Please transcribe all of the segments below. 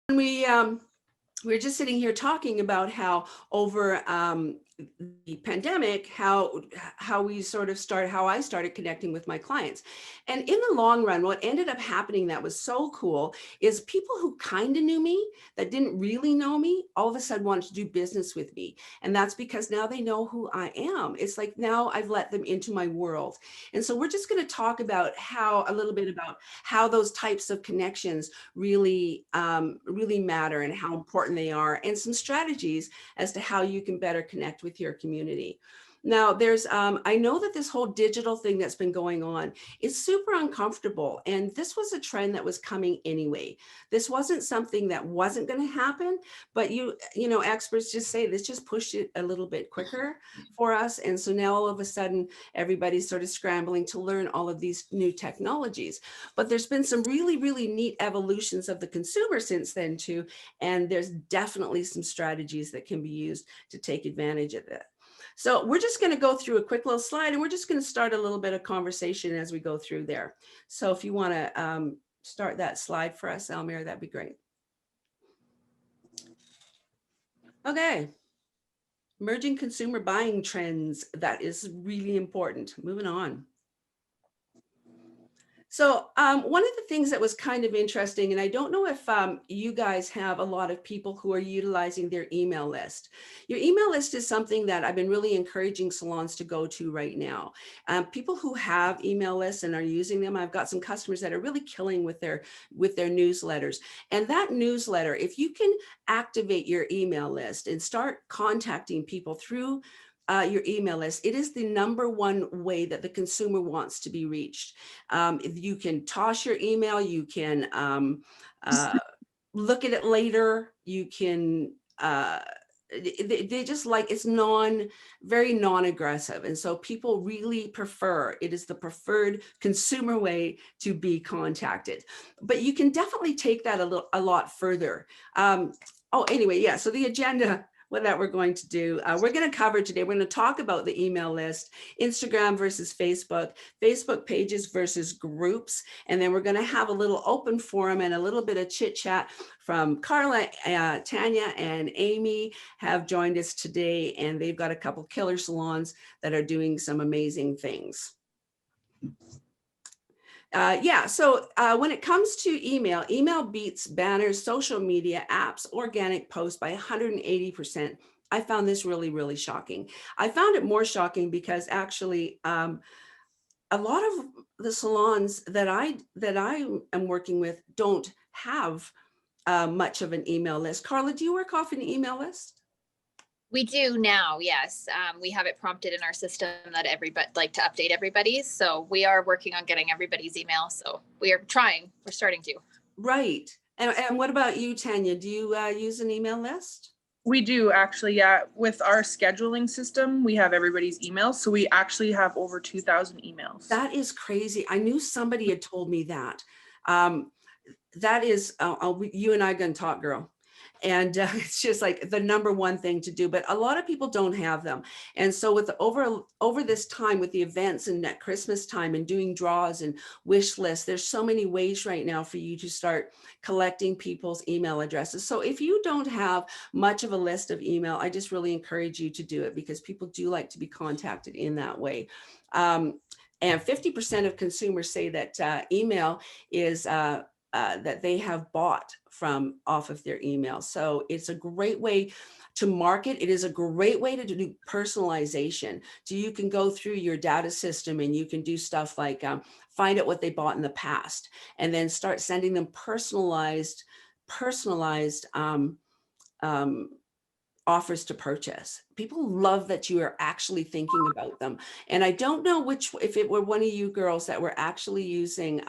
We're just sitting here talking about how over the pandemic, how we sort of started, how I started connecting with my clients. And in the long run, what ended up happening that was so cool is people who kind of knew me that didn't really know me, all of a sudden wanted to do business with me. And that's because now they know who I am. It's like now I've let them into my world. And so we're just going to talk about how a little bit about how those types of connections really matter and how important they are, and some strategies as to how you can better connect with your community. Now, I know that this whole digital thing that's been going on is super uncomfortable. And this was a trend that was coming anyway. This wasn't something that wasn't going to happen, but experts just say this just pushed it a little bit quicker for us. And so now all of a sudden, everybody's sort of scrambling to learn all of these new technologies. But there's been some really, really neat evolutions of the consumer since then too. And there's definitely some strategies that can be used to take advantage of it. So we're just going to go through a quick little slide, and we're just going to start a little bit of conversation as we go through there. So if you want to start that slide for us, Almir, that'd be great. Okay. Emerging consumer buying trends. That is really important. Moving on. So one of the things that was kind of interesting, and I don't know if you guys have a lot of people who are utilizing their email list. Your email list is something that I've been really encouraging salons to go to right now. People who have email lists and are using them, I've got some customers that are really killing with their newsletters. And that newsletter, if you can activate your email list and start contacting people through your email list, it is the #1 way that the consumer wants to be reached. If you can toss your email, you can look at it later. You can, they just like, it's very non-aggressive. And so people really prefer, it is the preferred consumer way to be contacted. But you can definitely take that a lot further. Anyway, yeah, so the agenda that we're going to do. We're going to cover today. We're going to talk about the email list, Instagram versus Facebook, Facebook pages versus groups. And then we're going to have a little open forum and a little bit of chit chat from Karla, Tanya, and Amy have joined us today. And they've got a couple killer salons that are doing some amazing things. So when it comes to email beats banners, social media, apps, organic posts by 180%. I found this really, really shocking. I found it more shocking because actually a lot of the salons that I am working with don't have much of an email list. Karla, do you work off an email list? We do now, yes. We have it prompted in our system that everybody to update everybody's. So we are working on getting everybody's email. So we are trying. We're starting to. Right. And what about you, Tanya? Do you use an email list? We do actually, yeah. With our scheduling system, we have everybody's emails. So we actually have over 2,000 emails. That is crazy. I knew somebody had told me that. That is, you and I are going to talk, girl. And it's just like the #1 thing to do, but a lot of people don't have them. And so with over this time with the events and at Christmas time and doing draws and wish lists, there's so many ways right now for you to start collecting people's email addresses. So if you don't have much of a list of email, I just really encourage you to do it because people do like to be contacted in that way. And 50% of consumers say that email is that they have bought from off of their email. So it's a great way to market. It is a great way to do personalization. So you can go through your data system and you can do stuff like find out what they bought in the past and then start sending them personalized offers to purchase. People love that you are actually thinking about them. And I don't know if it were one of you girls that were actually using,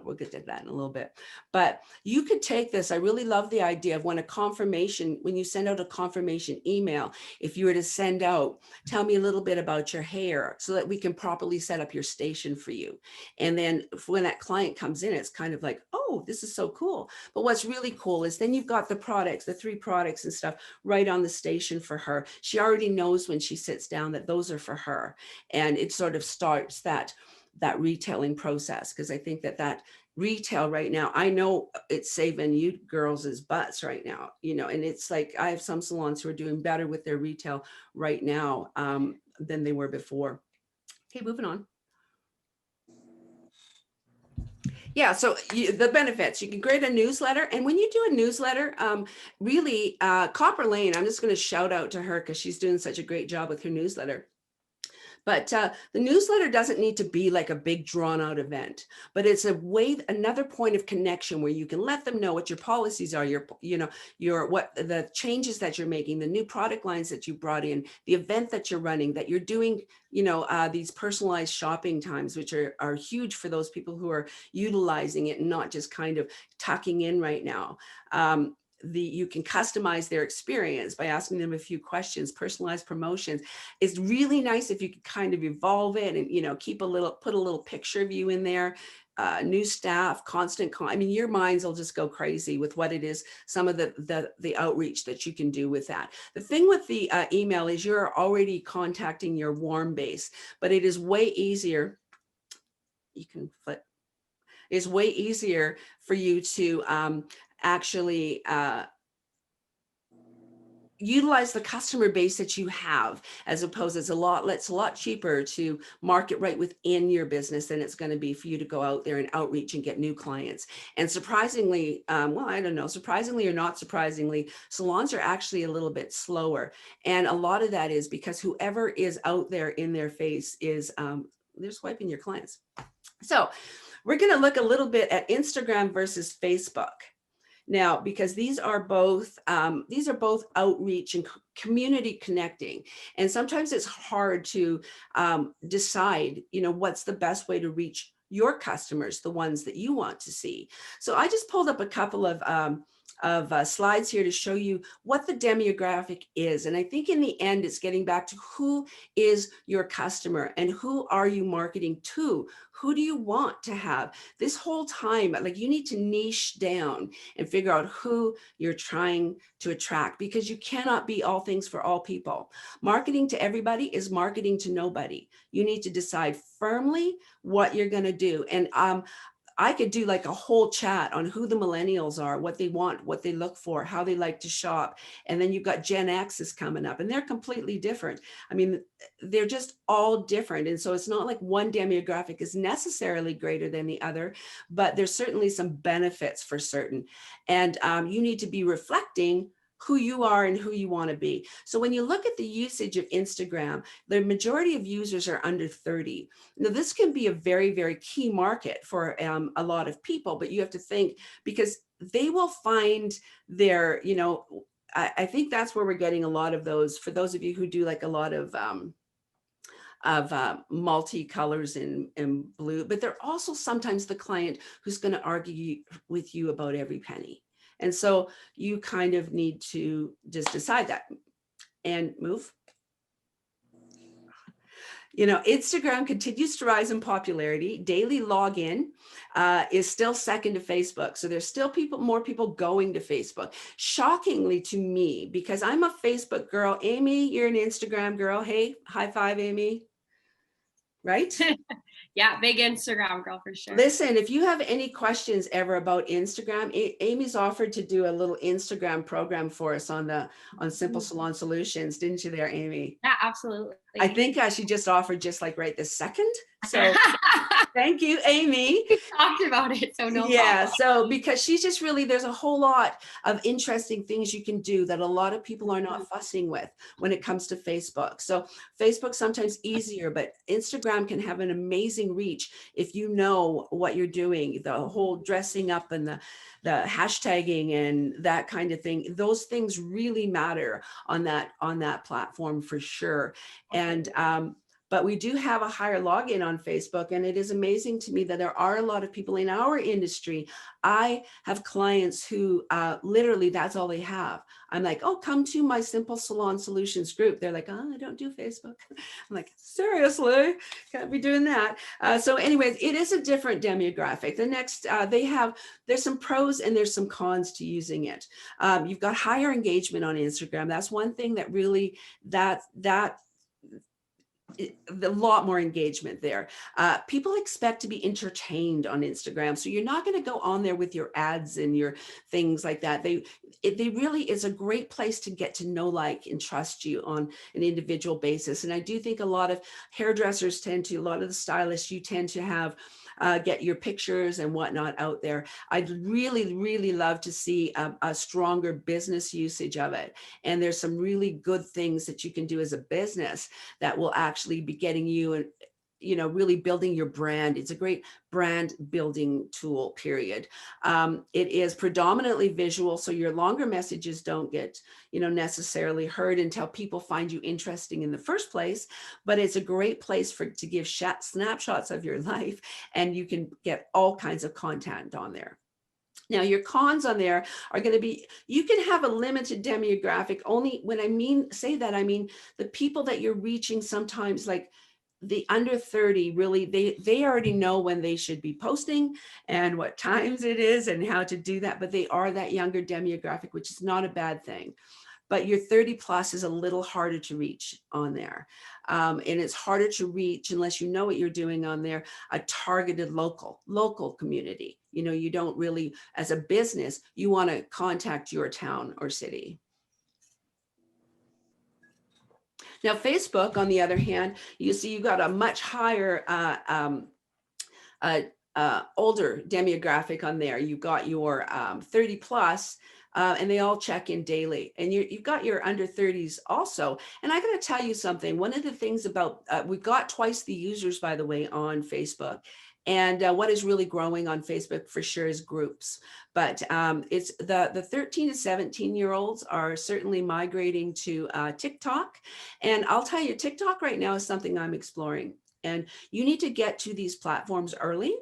we'll get to that in a little bit, but you could take this. I really love the idea of when you send out a confirmation email, if you were to send out, tell me a little bit about your hair so that we can properly set up your station for you. And then when that client comes in, it's kind of like, oh, this is so cool. But what's really cool is then you've got the products, the 3 products and stuff right on the station for her. She already knows when she sits down that those are for her. And it sort of starts that retailing process, because I think that retail right now, I know it's saving you girls' butts right now, and it's like I have some salons who are doing better with their retail right now than they were before. Okay, moving on. Yeah, so the benefits, you can create a newsletter. And when you do a newsletter, really, Copper Lane, I'm just going to shout out to her because she's doing such a great job with her newsletter. But the newsletter doesn't need to be like a big drawn out event, but it's another point of connection where you can let them know what your policies are, what the changes that you're making, the new product lines that you brought in, the event that you're running, that you're doing, these personalized shopping times, which are huge for those people who are utilizing it and not just kind of tucking in right now. You can customize their experience by asking them a few questions. Personalized promotions is really nice if you could kind of evolve it and put a little picture of you in there. New staff, I mean, your minds will just go crazy with what it is, some of the outreach that you can do with that. The thing with the email is you're already contacting your warm base, but it is way easier. You can flip. It's way easier for you to actually utilize the customer base that you have, as opposed it's a lot cheaper to market right within your business than it's going to be for you to go out there and outreach and get new clients. And surprisingly, I don't know, surprisingly or not surprisingly, salons are actually a little bit slower. And a lot of that is because whoever is out there in their face is they're swiping your clients. So we're going to look a little bit at Instagram versus Facebook now, because these are both outreach and community connecting. And sometimes it's hard to decide, what's the best way to reach your customers, the ones that you want to see. So I just pulled up a couple of slides here to show you what the demographic is. And I think in the end, it's getting back to who is your customer and who are you marketing to? Who do you want to have this whole time? Like, you need to niche down and figure out who you're trying to attract, because you cannot be all things for all people. Marketing to everybody is marketing to nobody. You need to decide firmly what you're going to do. And I could do like a whole chat on who the millennials are, what they want, what they look for, how they like to shop. And then you've got Gen X is coming up, and they're completely different. I mean, they're just all different. And so it's not like one demographic is necessarily greater than the other, but there's certainly some benefits for certain. And you need to be reflecting who you are and who you want to be. So when you look at the usage of Instagram, the majority of users are under 30. Now, this can be a very, very key market for a lot of people, but you have to think, because they will find their, I think that's where we're getting a lot of those, for those of you who do like a lot of multi-colors in blue, but they're also sometimes the client who's going to argue with you about every penny. And so you kind of need to just decide that and move. Instagram continues to rise in popularity. Daily login is still second to Facebook. So there's still more people going to Facebook. Shockingly to me, because I'm a Facebook girl. Amy, you're an Instagram girl. Hey, high five, Amy. Right? Yeah, big Instagram girl for sure. Listen, if you have any questions ever about Instagram, Amy's offered to do a little Instagram program for us on Simple Salon Solutions, didn't you there, Amy? Yeah, absolutely. I think she just offered just like right this second. So thank you, Amy. We talked about it, so no problem. So because she's just really, there's a whole lot of interesting things you can do that a lot of people are not fussing with when it comes to Facebook. So Facebook sometimes easier, but Instagram can have an amazing reach if you know what you're doing, the whole dressing up and the hashtagging and that kind of thing. Those things really matter on that platform for sure. And but we do have a higher login on Facebook, and it is amazing to me that there are a lot of people in our industry. I have clients who literally that's all they have. I'm like, oh, come to my Simple Salon Solutions group. They're like, oh, I don't do Facebook. I'm like, seriously, can't be doing that. So anyways, it is a different demographic. The next, there's some pros and there's some cons to using it. You've got higher engagement on Instagram. That's one thing that really, a lot more engagement there. People expect to be entertained on Instagram. So you're not going to go on there with your ads and your things like that. They really is a great place to get to know, like, and trust you on an individual basis. And I do think a lot of hairdressers a lot of the stylists, you tend to have get your pictures and whatnot out there. I'd really, really love to see a stronger business usage of it. And there's some really good things that you can do as a business that will actually be getting you and, really building your brand. It's a great brand building tool, period. It is predominantly visual, so your longer messages don't get, necessarily heard until people find you interesting in the first place. But it's a great place to give snapshots of your life, and you can get all kinds of content on there. Now, your cons on there are going to be, you can have a limited demographic. Only when I mean the people that you're reaching sometimes, like the under 30, really, they already know when they should be posting and what times it is and how to do that. But they are that younger demographic, which is not a bad thing. But your 30 plus is a little harder to reach on there. And it's harder to reach unless you know what you're doing on there, a targeted local community. You don't really, as a business, you want to contact your town or city. Now, Facebook, on the other hand, you see you got a much higher older demographic on there. You've got your 30 plus, and they all check in daily. And you've got your under 30s also. And I got to tell you something. One of the things about, we've got twice the users, by the way, on Facebook. And what is really growing on Facebook for sure is groups. But it's the 13 to 17-year-olds are certainly migrating to TikTok. And I'll tell you, TikTok right now is something I'm exploring. And you need to get to these platforms early.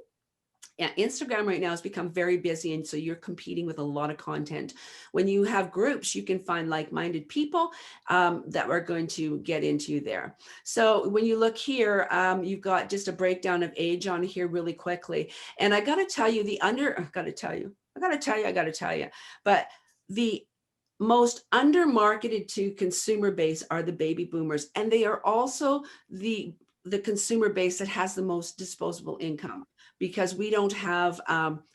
Yeah, Instagram right now has become very busy, and so you're competing with a lot of content. When you have groups, you can find like-minded people that are going to get into there. So when you look here, you've got just a breakdown of age on here really quickly. And I got to tell you, but the most under-marketed to consumer base are the baby boomers, and they are also the consumer base that has the most disposable income, because we don't have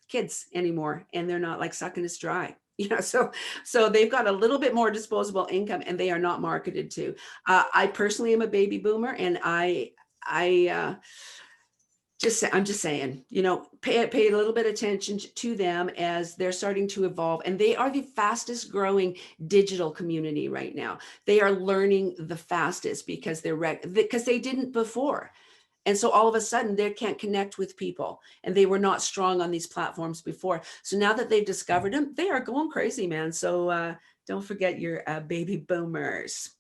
kids anymore, and they're not like sucking us dry. So they've got a little bit more disposable income, and they are not marketed to. I personally am a baby boomer, and I'm just saying, pay a little bit of attention to them as they're starting to evolve. And they are the fastest growing digital community right now. They are learning the fastest because they didn't before. And so all of a sudden they can't connect with people, and they were not strong on these platforms before. So now that they've discovered them, they are going crazy, man. So don't forget your baby boomers.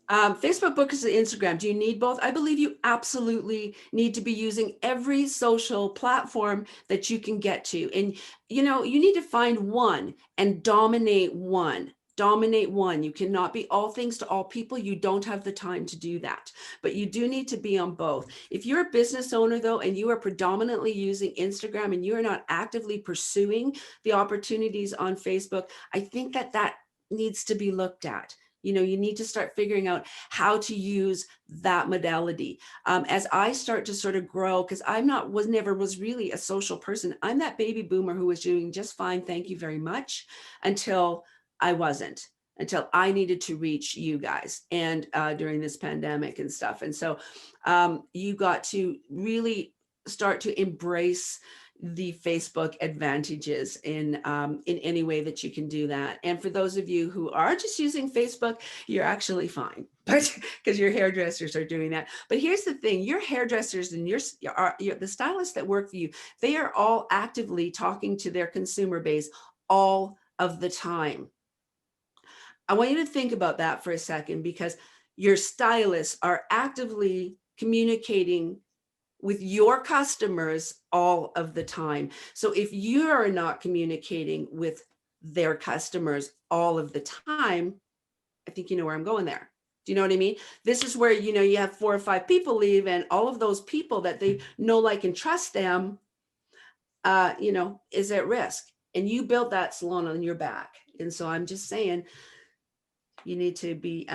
Facebook, books, and Instagram. Do you need both? I believe you absolutely need to be using every social platform that you can get to. And, you need to find one and dominate one. You cannot be all things to all people. You don't have the time to do that, but you do need to be on both. If you're a business owner though, and you are predominantly using Instagram and you are not actively pursuing the opportunities on Facebook, I think that needs to be looked at. You need to start figuring out how to use that modality. As I start to sort of grow, because never was really a social person. I'm that baby boomer who was doing just fine, thank you very much, until I wasn't, until I needed to reach you guys, and during this pandemic and stuff. And so you got to really start to embrace the Facebook advantages in any way that you can do that. And for those of you who are just using Facebook, you're actually fine, but because your hairdressers are doing that. But here's the thing, your hairdressers and the stylists that work for you, they are all actively talking to their consumer base all of the time. I want you to think about that for a second, because your stylists are actively communicating with your customers all of the time. So if you are not communicating with their customers all of the time, I think you know where I'm going there. Do you know what I mean? This is where, you have 4 or 5 people leave, and all of those people that they know, like, and trust them, is at risk. And you built that salon on your back. And so I'm just saying, you need to be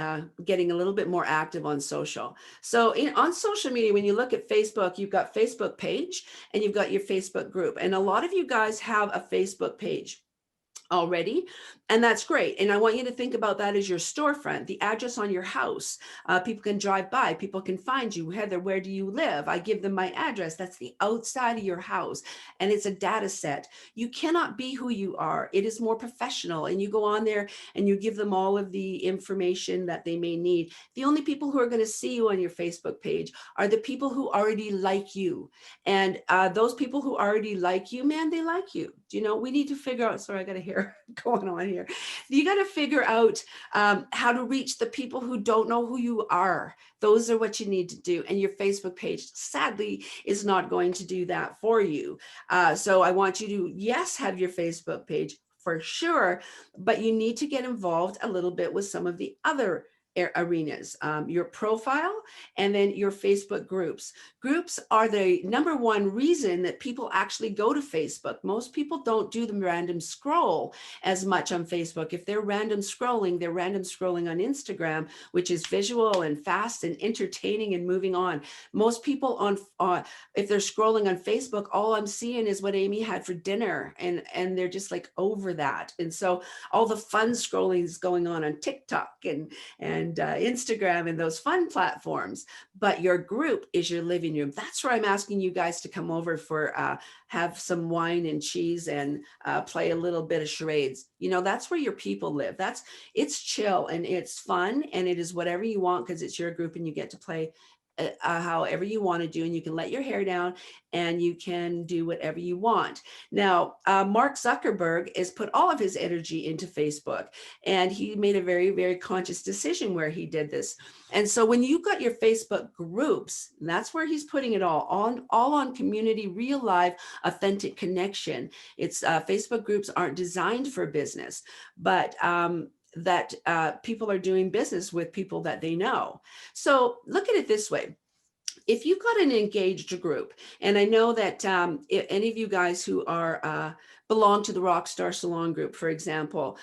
getting a little bit more active on social. So on social media, when you look at Facebook, you've got Facebook page and you've got your Facebook group. And a lot of you guys have a Facebook page already, and that's great. And I want you to think about that as your storefront, the address on your house. People can drive by, people can find you. Heather, where do you live? I give them my address. That's the outside of your house, and it's a data set. You cannot be who you are. It is more professional, and you go on there and you give them all of the information that they may need. The only people who are going to see you on your Facebook page are the people who already like you. And those people who already like you, man, they like you. Do you know, we need to figure out, sorry, I got to hear going on here. You got to figure out how to reach the people who don't know who you are. Those are what you need to do. And your Facebook page, sadly, is not going to do that for you. So I want you to, yes, have your Facebook page for sure, but you need to get involved a little bit with some of the other arenas, your profile, and then your Facebook groups. Groups are the number one reason that people actually go to Facebook. Most people don't do the random scroll as much on Facebook. If they're random scrolling on Instagram, which is visual and fast and entertaining and moving on. Most people if they're scrolling on Facebook, all I'm seeing is what Amy had for dinner, and they're just like over that. And so all the fun scrolling is going on TikTok and Instagram and those fun platforms, but your group is your living room. That's where I'm asking you guys to come over for have some wine and cheese and play a little bit of charades. You know, that's where your people live. It's chill and it's fun, and it is whatever you want because it's your group and you get to play however you want to do, and you can let your hair down and you can do whatever you want. Now, Mark Zuckerberg has put all of his energy into Facebook, and he made a very, very conscious decision where he did this. And so when you've got your Facebook groups, that's where he's putting it all on community, real life, authentic connection. It's Facebook groups aren't designed for business, but that people are doing business with people that they know. So look at it this way. If you've got an engaged group, and I know that if any of you guys who are belong to the Rockstar Salon group, for example,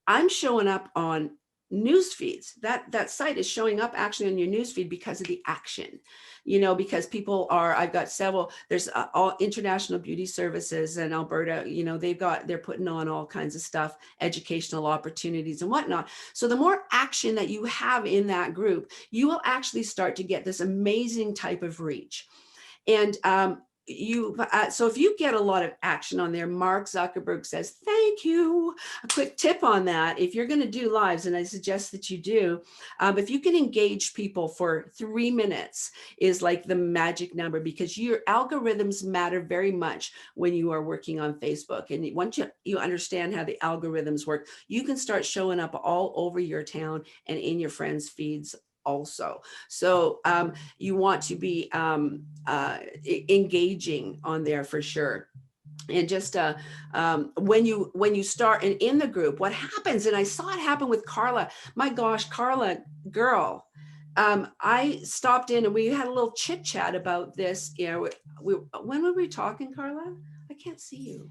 I'm showing up on news feeds. That site is showing up actually on your news feed because of the action, you know, because people are, I've got several, there's all International Beauty Services in Alberta, you know, they're putting on all kinds of stuff, educational opportunities and whatnot. So the more action that you have in that group, you will actually start to get this amazing type of reach. And so if you get a lot of action on there, Mark Zuckerberg says, thank you. A quick tip on that, if you're going to do lives, and I suggest that you do, if you can engage people for 3 minutes is like the magic number, because your algorithms matter very much when you are working on Facebook. And once you understand how the algorithms work, you can start showing up all over your town and in your friends' feeds also. So you want to be engaging on there for sure. And just when you start and in the group, what happens, and I saw it happen with Karla, my gosh, Karla, girl, I stopped in and we had a little chit chat about this. You know, when were we talking, Karla? I can't see you.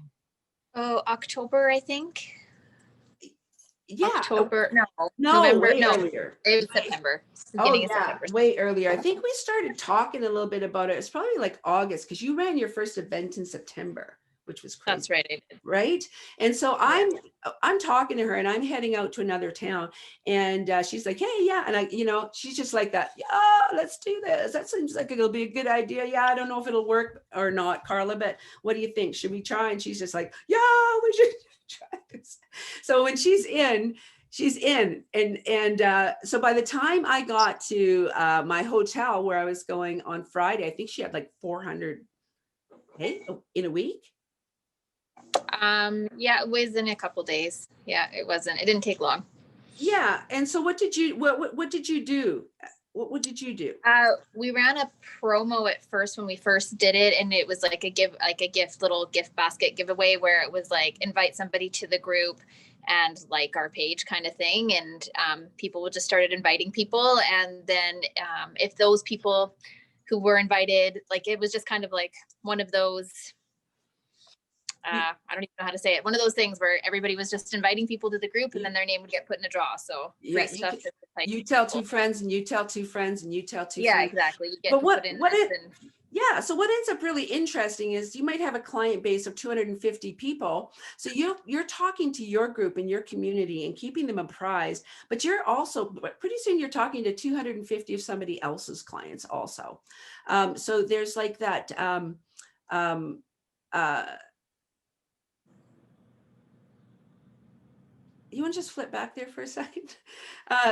Oh, October, I think. Yeah. October, no, November, no, earlier. it was September. Oh yeah, way earlier. I think we started talking a little bit about it. It's probably like August, because you ran your first event in September, which was crazy. That's right, I did. Right. And so I'm talking to her, and I'm heading out to another town, and she's like, hey, yeah, and she's just like that. Yeah, let's do this. That seems like it'll be a good idea. Yeah, I don't know if it'll work or not, Karla, but what do you think? Should we try? And she's just like, yeah, we should try this. So when she's in, and so by the time I got to my hotel where I was going on Friday, I think she had like 400 in a week. Yeah, it was in a couple days. Yeah, it didn't take long. Yeah. And so what did you do? What did you do? We ran a promo at first when we first did it, and it was like little gift basket giveaway where it was like invite somebody to the group and like our page kind of thing. And people would just started inviting people. And then if those people who were invited, like it was just kind of like one of those I don't even know how to say it. One of those things where everybody was just inviting people to the group and then their name would get put in a draw. So great stuff. You tell two friends and you tell two friends and you tell two friends. Yeah, exactly. You get but to put in yeah. So what ends up really interesting is you might have a client base of 250 people. So you're talking to your group and your community and keeping them apprised, but you're also, pretty soon you're talking to 250 of somebody else's clients also. So there's like that, you want to just flip back there for a second?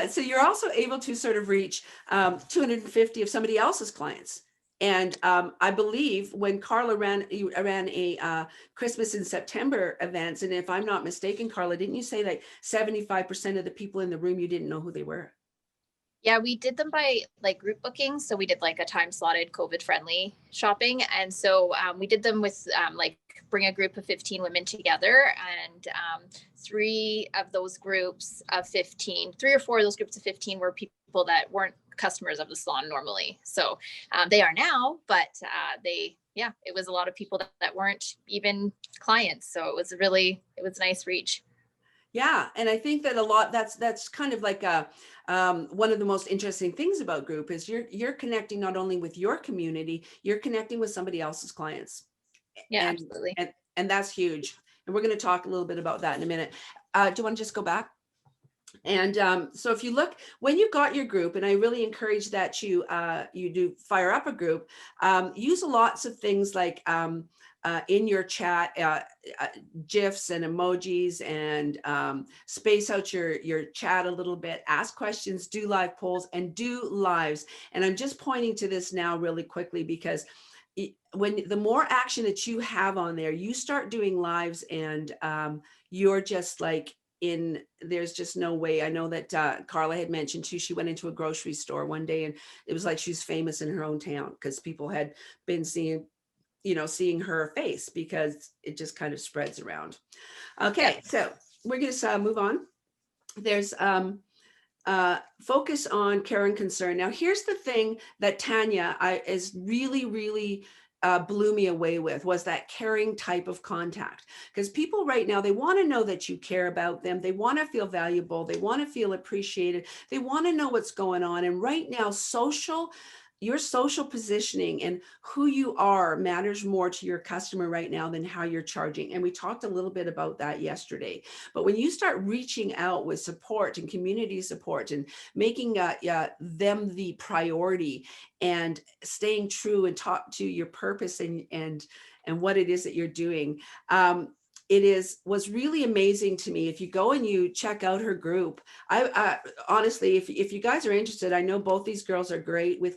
So you're also able to sort of reach 250 of somebody else's clients. And I believe when Karla ran a Christmas in September events, and if I'm not mistaken, Karla, didn't you say like 75% of the people in the room, you didn't know who they were? Yeah, we did them by like group bookings. So we did like a time slotted COVID friendly shopping. And so we did them with like bring a group of 15 women together, and 3 of those groups of 15, 3 or 4 of those groups of 15 were people that weren't customers of the salon normally. So they are now, but it was a lot of people that weren't even clients. So it was a nice reach. Yeah, and I think that a lot that's kind of like one of the most interesting things about group is you're connecting not only with your community, you're connecting with somebody else's clients. Yeah, absolutely. And that's huge. And we're going to talk a little bit about that in a minute. Do you want to just go back? And so if you look, when you got your group, and I really encourage that you do fire up a group, use lots of things like in your chat, GIFs and emojis, and space out your chat a little bit, ask questions, do live polls, and do lives. And I'm just pointing to this now really quickly because when the more action that you have on there, you start doing lives, and you're just like, there's just no way. I know that Karla had mentioned too, she went into a grocery store one day and it was like she's famous in her own town because people had been seeing her face, because it just kind of spreads around. Okay, so we're going to move on. There's focus on care and concern. Now, here's the thing that Tanya is really blew me away with, was that caring type of contact. Because people right now, they want to know that you care about them. They want to feel valuable. They want to feel appreciated. They want to know what's going on. And right now, your social positioning and who you are matters more to your customer right now than how you're charging. And we talked a little bit about that yesterday. But when you start reaching out with support and community support and making them the priority and staying true and talk to your purpose and what it is that you're doing, was really amazing to me. If you go and you check out her group, I honestly, if you guys are interested, I know both these girls are great with,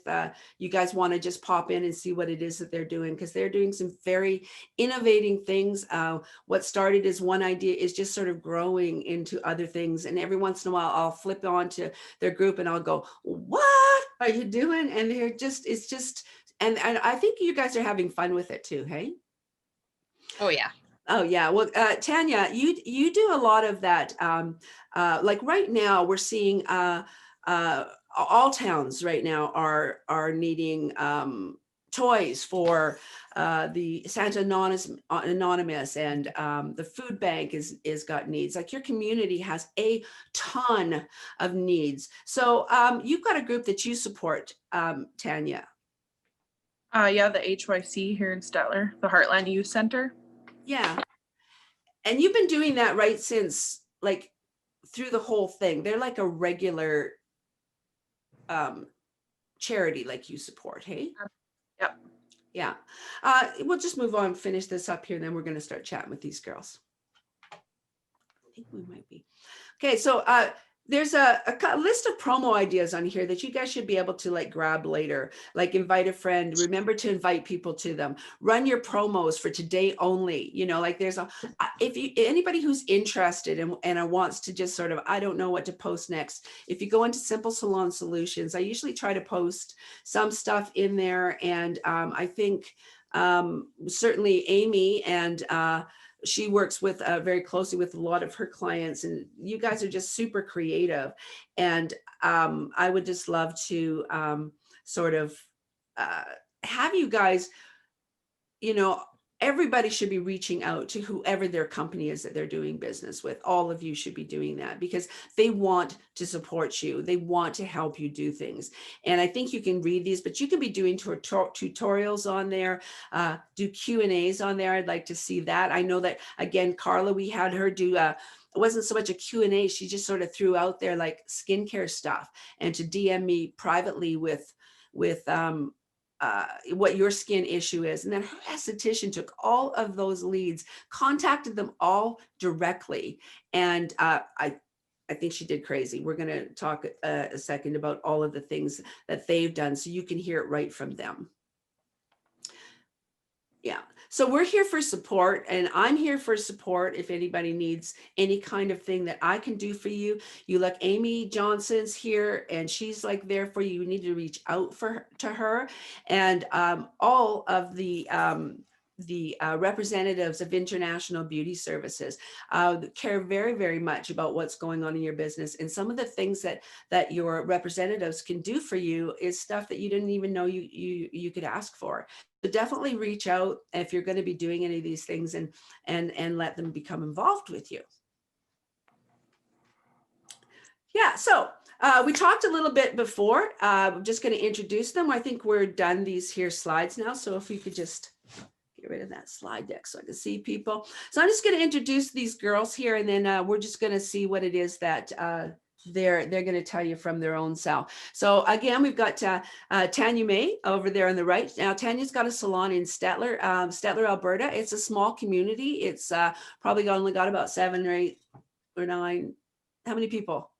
you guys want to just pop in and see what it is that they're doing, because they're doing some very innovating things. What started as one idea is just sort of growing into other things. And every once in a while, I'll flip on to their group and I'll go, "What are you doing?" And and I think you guys are having fun with it too, hey? Oh yeah. Oh yeah. Well, Tanya, you do a lot of that. Like right now, we're seeing all towns right now are needing toys for the Santa Anonymous, and the food bank is got needs. Like your community has a ton of needs. So you've got a group that you support, Tanya. Yeah, the HYC here in Stettler, the Heartland Youth Center. Yeah. And you've been doing that right since, like, through the whole thing. They're like a regular charity, like you support, hey? Yep. Yeah. We'll just move on, finish this up here, and then we're going to start chatting with these girls. I think we might be. Okay, so there's a list of promo ideas on here that you guys should be able to like grab later, like invite a friend, remember to invite people to them, run your promos for today only, like there's anybody who's interested and wants to just sort of, I don't know what to post next. If you go into Simple Salon Solutions, I usually try to post some stuff in there. And I think certainly Amy and she works with very closely with a lot of her clients, and you guys are just super creative. And I would just love to sort of have you guys, everybody should be reaching out to whoever their company is that they're doing business with. All of you should be doing that because they want to support you. They want to help you do things. And I think you can read these, but you can be doing tutorials on there, do Q&As on there. I'd like to see that. I know that, again, Karla, we had her do it wasn't so much a Q&A. She just sort of threw out there like skincare stuff, and to DM me privately with what your skin issue is. And then her esthetician took all of those leads, contacted them all directly. And I think she did crazy. We're going to talk a second about all of the things that they've done so you can hear it right from them. Yeah. So we're here for support, and I'm here for support. If anybody needs any kind of thing that I can do for you, you look, Amy Johnson's here and she's like there for you. You need to reach out to her, and all of the representatives of International Beauty Services care very, very much about what's going on in your business. And some of the things that your representatives can do for you is stuff that you didn't even know you could ask for. So definitely reach out if you're going to be doing any of these things, and let them become involved with you. Yeah, so we talked a little bit before. I'm just going to introduce them. I think we're done these here slides now. So if we could just get rid of that slide deck so I can see people. So I'm just going to introduce these girls here, and then we're just going to see what it is that they're going to tell you from their own self. So again, we've got Tanya May over there on the right. Now, Tanya's got a salon in Stettler, Alberta. It's a small community. It's probably only got about 7 or 8 or 9. How many people?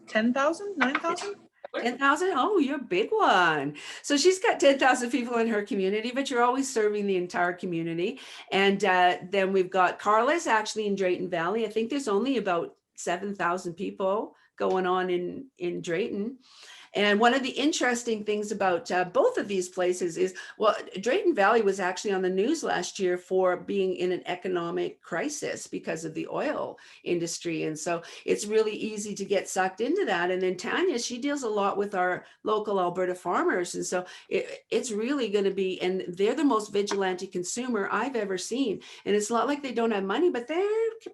10,000, 9,000? 10,000? Oh, you're a big one. So she's got 10,000 people in her community, but you're always serving the entire community. And then we've got Karla's actually in Drayton Valley. I think there's only about 7,000 people going on in Drayton. And one of the interesting things about both of these places is, well, Drayton Valley was actually on the news last year for being in an economic crisis because of the oil industry. And so it's really easy to get sucked into that. And then Tanya, she deals a lot with our local Alberta farmers. And so it's really going to be, and they're the most vigilante consumer I've ever seen. And it's not like they don't have money, but they're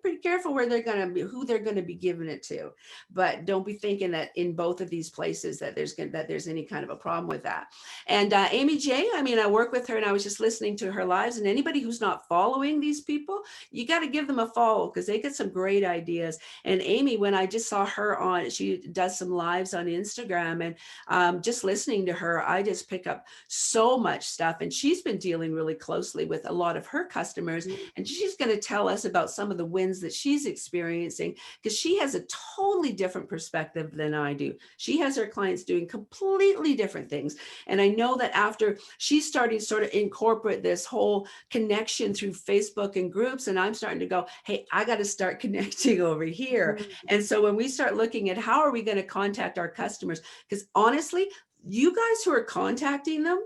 pretty careful where they're going to be, who they're going to be giving it to. But don't be thinking that in both of these places that there's any kind of a problem with that. And Amy J, I mean, I work with her and I was just listening to her lives, and anybody who's not following these people, you got to give them a follow because they get some great ideas. And Amy, when I just saw her on, she does some lives on Instagram, and just listening to her, I just pick up so much stuff. And she's been dealing really closely with a lot of her customers, and she's going to tell us about some of the wins that she's experiencing because she has a totally different perspective than I do. She has her clients doing completely different things. And I know that after she's starting to sort of incorporate this whole connection through Facebook and groups, and I'm starting to go, hey, I got to start connecting over here. And so when we start looking at how are we going to contact our customers, because honestly, you guys who are contacting them,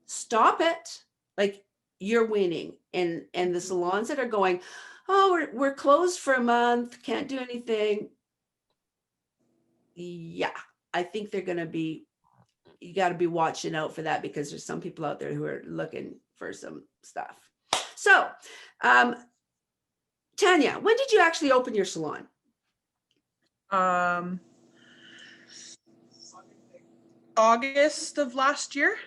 stop it. Like, you're winning. And the salons that are going, oh, we're closed for a month, can't do anything. Yeah, I think they're going to be, you got to be watching out for that because there's some people out there who are looking for some stuff. So, Tanya, when did you actually open your salon? August of last year.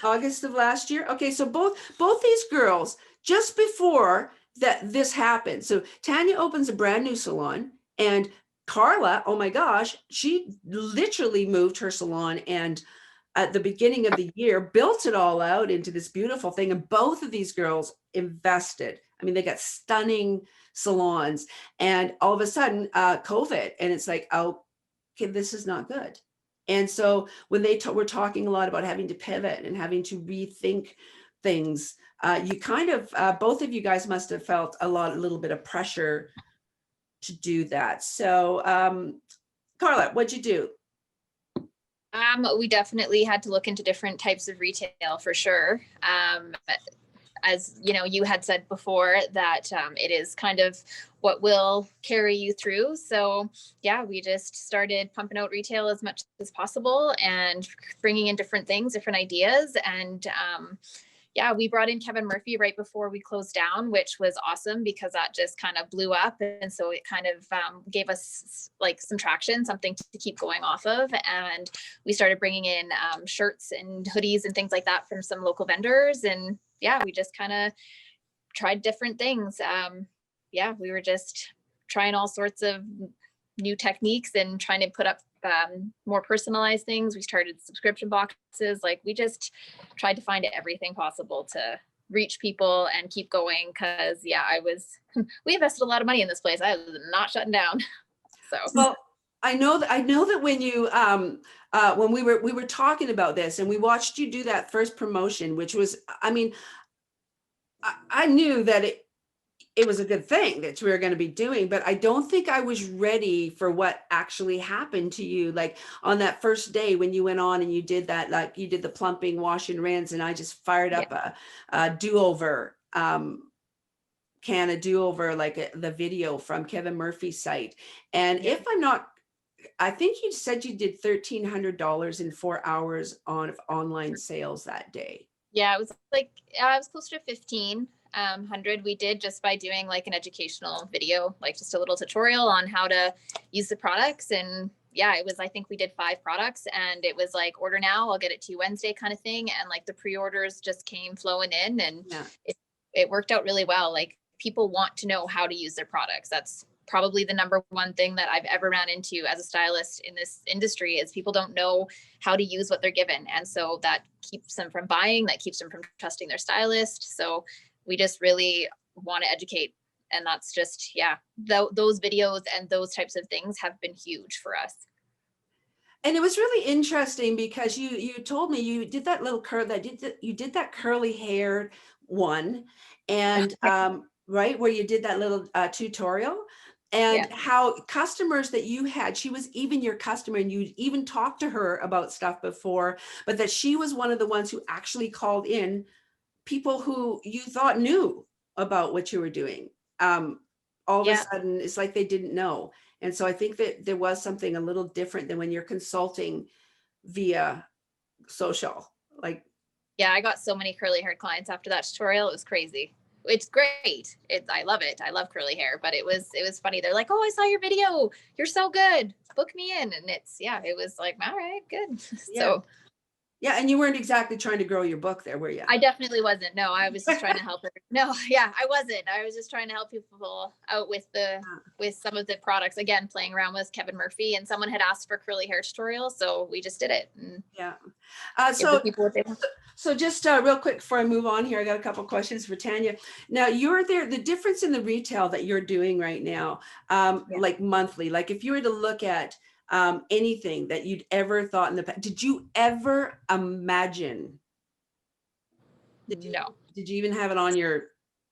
August of last year. Okay, so both these girls, just before this happened. So Tanya opens a brand new salon, and Karla, oh my gosh, she literally moved her salon and at the beginning of the year built it all out into this beautiful thing. And both of these girls invested. I mean, they got stunning salons, and all of a sudden COVID, and it's like, oh, okay, this is not good. And so when they were talking a lot about having to pivot and having to rethink things, you kind of, both of you guys must have felt a little bit of pressure to do that. So Karla, what'd you do? We definitely had to look into different types of retail for sure. As you know, you had said before that it is kind of what will carry you through. So yeah, we just started pumping out retail as much as possible and bringing in different things, different ideas. And yeah, we brought in Kevin Murphy right before we closed down, which was awesome because that just kind of blew up. And so it kind of gave us like some traction, something to keep going off of. And we started bringing in shirts and hoodies and things like that from some local vendors. And yeah, we just kind of tried different things. Yeah, we were just trying all sorts of new techniques and trying to put up more personalized things. We started subscription boxes. Like we just tried to find everything possible to reach people and keep going. Cause yeah, we invested a lot of money in this place. I was not shutting down. So, well, I know that when you, when we were talking about this and we watched you do that first promotion, which was, I mean, I knew that it was a good thing that we were going to be doing, but I don't think I was ready for what actually happened to you. Like on that first day when you went on and you did that, like you did the plumping, wash and rinse, and I just fired up a do-over, can a do-over, like the video from Kevin Murphy's site. And if I'm not, I think you said you did $1,300 in 4 hours on online sales that day. Yeah, it was like, it was close to 1,500 we did just by doing like an educational video, like just a little tutorial on how to use the products. And yeah, it was, I think we did 5 products and it was like, order now, I'll get it to you Wednesday kind of thing. And like the pre-orders just came flowing in and it worked out really well. Like people want to know how to use their products. That's probably the number one thing that I've ever ran into as a stylist in this industry is people don't know how to use what they're given. And so that keeps them from buying, that keeps them from trusting their stylist. So we just really want to educate. And that's just, yeah, those videos and those types of things have been huge for us. And it was really interesting because you told me you did that little you did that curly hair one and right where you did that little tutorial. And how customers that you had, she was even your customer and you even talked to her about stuff before, but that she was one of the ones who actually called in people who you thought knew about what you were doing. All of a sudden, it's like they didn't know. And so I think that there was something a little different than when you're consulting via social. Like, yeah, I got so many curly haired clients after that tutorial. It was crazy. It's great. I love it. I love curly hair, but it was funny. They're like, oh, I saw your video. You're so good. Book me in. And it was like, all right, good. So yeah. And you weren't exactly trying to grow your book there, were you? I definitely wasn't. No, I was just trying to help her. No, yeah, I wasn't. I was just trying to help people out with some of the products. Again, playing around with Kevin Murphy, and someone had asked for curly hair tutorial, so we just did it. And so people what they want. So just real quick before I move on here, I got a couple questions for Tanya. Now you're there, the difference in the retail that you're doing right now, like monthly, like if you were to look at anything that you'd ever thought in the past, did you ever imagine? No. Did you even have it on your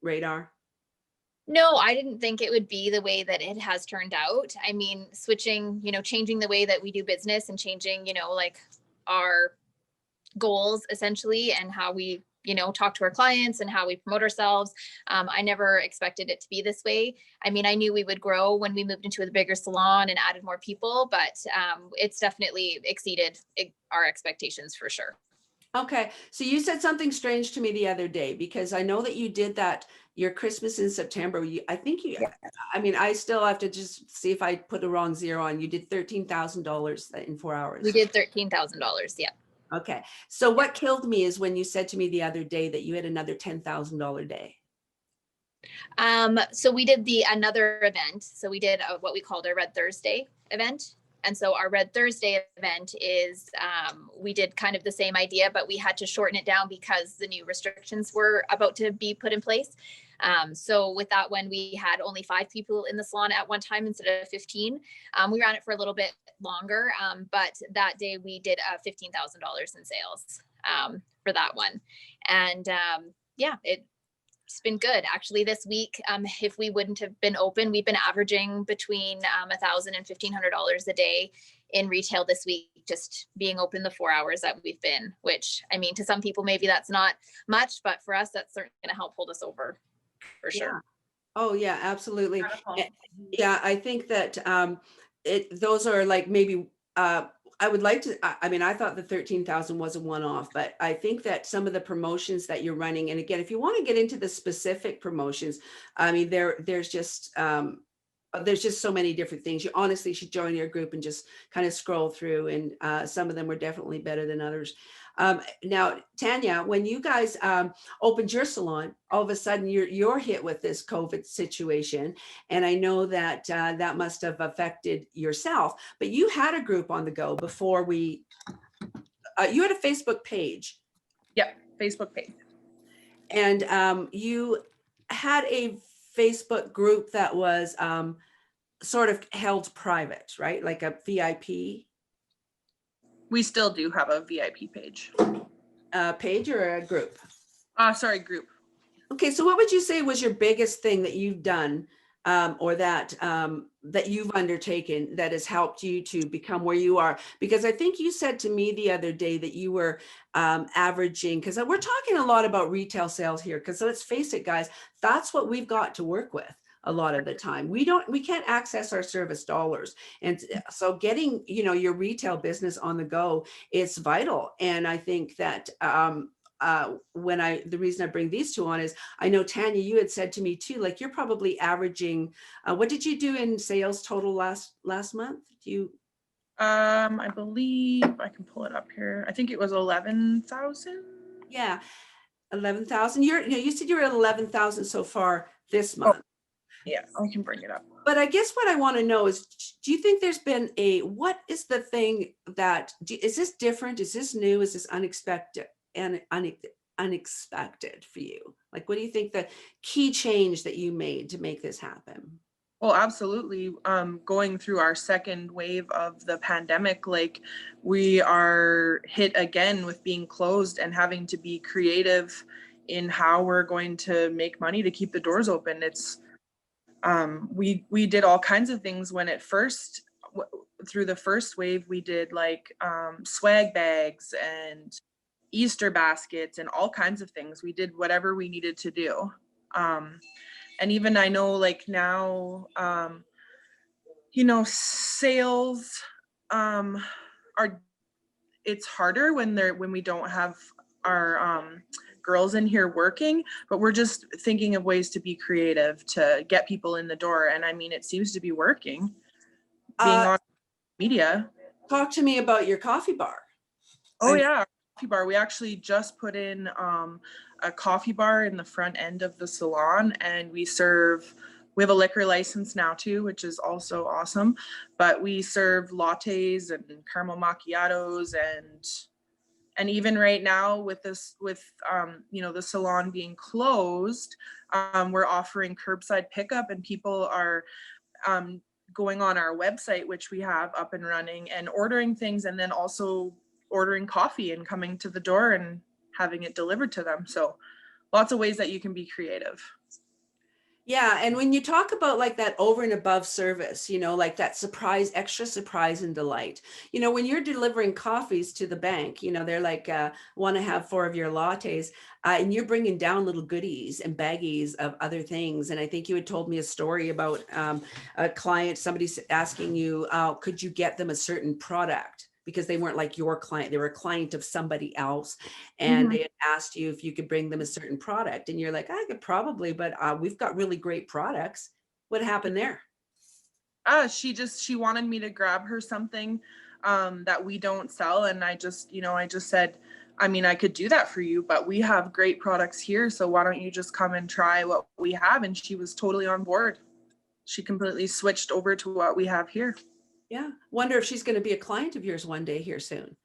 radar? No, I didn't think it would be the way that it has turned out. I mean, switching, changing the way that we do business and changing, like our goals essentially and how we talk to our clients and how we promote ourselves. I never expected it to be this way. I mean, I knew we would grow when we moved into a bigger salon and added more people, but it's definitely exceeded our expectations for sure. Okay, so you said something strange to me the other day because I know that you did that your Christmas in September. I mean, I still have to just see if I put the wrong zero on. You did $13,000 in 4 hours. We did $13,000. Yeah. Okay. So what killed me is when you said to me the other day that you had another $10,000 day. So we did another event. So we did what we called our Red Thursday event. And so our Red Thursday event is, we did kind of the same idea, but we had to shorten it down because the new restrictions were about to be put in place. So with that one, we had only 5 people in the salon at one time instead of 15. We ran it for a little bit longer, but that day we did $15,000 in sales for that one. And it's been good. Actually, this week, if we wouldn't have been open, we've been averaging between $1,000 and $1,500 a day in retail this week, just being open the 4 hours that we've been, which I mean, to some people, maybe that's not much, but for us, that's certainly going to help hold us over for sure. Oh yeah, absolutely. Yeah, I think that those are like maybe I would like to, I mean, I thought the 13,000 was a one-off, but I think that some of the promotions that you're running, and again, if you want to get into the specific promotions, I mean, there's just so many different things. You honestly should join your group and just kind of scroll through, and some of them were definitely better than others. Now, Tanya, when you guys opened your salon, all of a sudden you're hit with this COVID situation. And I know that that must have affected yourself, but you had a group on the go before you had a Facebook page. Yep, Facebook page. And you had a Facebook group that was sort of held private, right? Like a VIP We still do have a VIP page. Page or a group? Sorry, group. Okay, so what would you say was your biggest thing that you've done or that you've undertaken that has helped you to become where you are? Because I think you said to me the other day that you were averaging, because we're talking a lot about retail sales here, because let's face it, guys, that's what we've got to work with a lot of the time. We can't access our service dollars. And so getting, your retail business on the go is vital. And I think that the reason I bring these two on is I know, Tanya, you had said to me too, like you're probably averaging, what did you do in sales total last month? I believe I can pull it up here. I think it was 11,000. Yeah. 11,000. You said you were at 11,000 so far this month. Oh, yeah, I can bring it up. But I guess what I want to know is, do you think there's been what is the thing is this different? Is this new? Is this unexpected and unexpected for you? Like, what do you think the key change that you made to make this happen? Well, absolutely. Going through our second wave of the pandemic, like we are hit again with being closed and having to be creative in how we're going to make money to keep the doors open. It's we did all kinds of things when it first through the first wave. We did like swag bags and Easter baskets and all kinds of things. We did whatever we needed to do. And even I know like now, sales it's harder when we don't have our girls in here working, but we're just thinking of ways to be creative to get people in the door. And I mean, it seems to be working. Being on media. Talk to me about your coffee bar. Oh yeah, coffee bar. We actually just put in a coffee bar in the front end of the salon, and we have a liquor license now too, which is also awesome. But we serve lattes and caramel macchiatos, and even right now with the salon being closed, we're offering curbside pickup, and people are going on our website, which we have up and running, and ordering things, and then also ordering coffee and coming to the door and having it delivered to them. So lots of ways that you can be creative. Yeah. And when you talk about like that over and above service, like that extra surprise and delight, when you're delivering coffees to the bank, they're like, want to have 4 of your lattes, and you're bringing down little goodies and baggies of other things. And I think you had told me a story about a client, somebody asking you, could you get them a certain product? Because they weren't like your client, they were a client of somebody else. And they had asked you if you could bring them a certain product. And you're like, I could probably, but we've got really great products. What happened there? She wanted me to grab her something that we don't sell. And I just said, I mean, I could do that for you, but we have great products here. So why don't you just come and try what we have? And she was totally on board. She completely switched over to what we have here. Yeah. Wonder if she's going to be a client of yours one day here soon.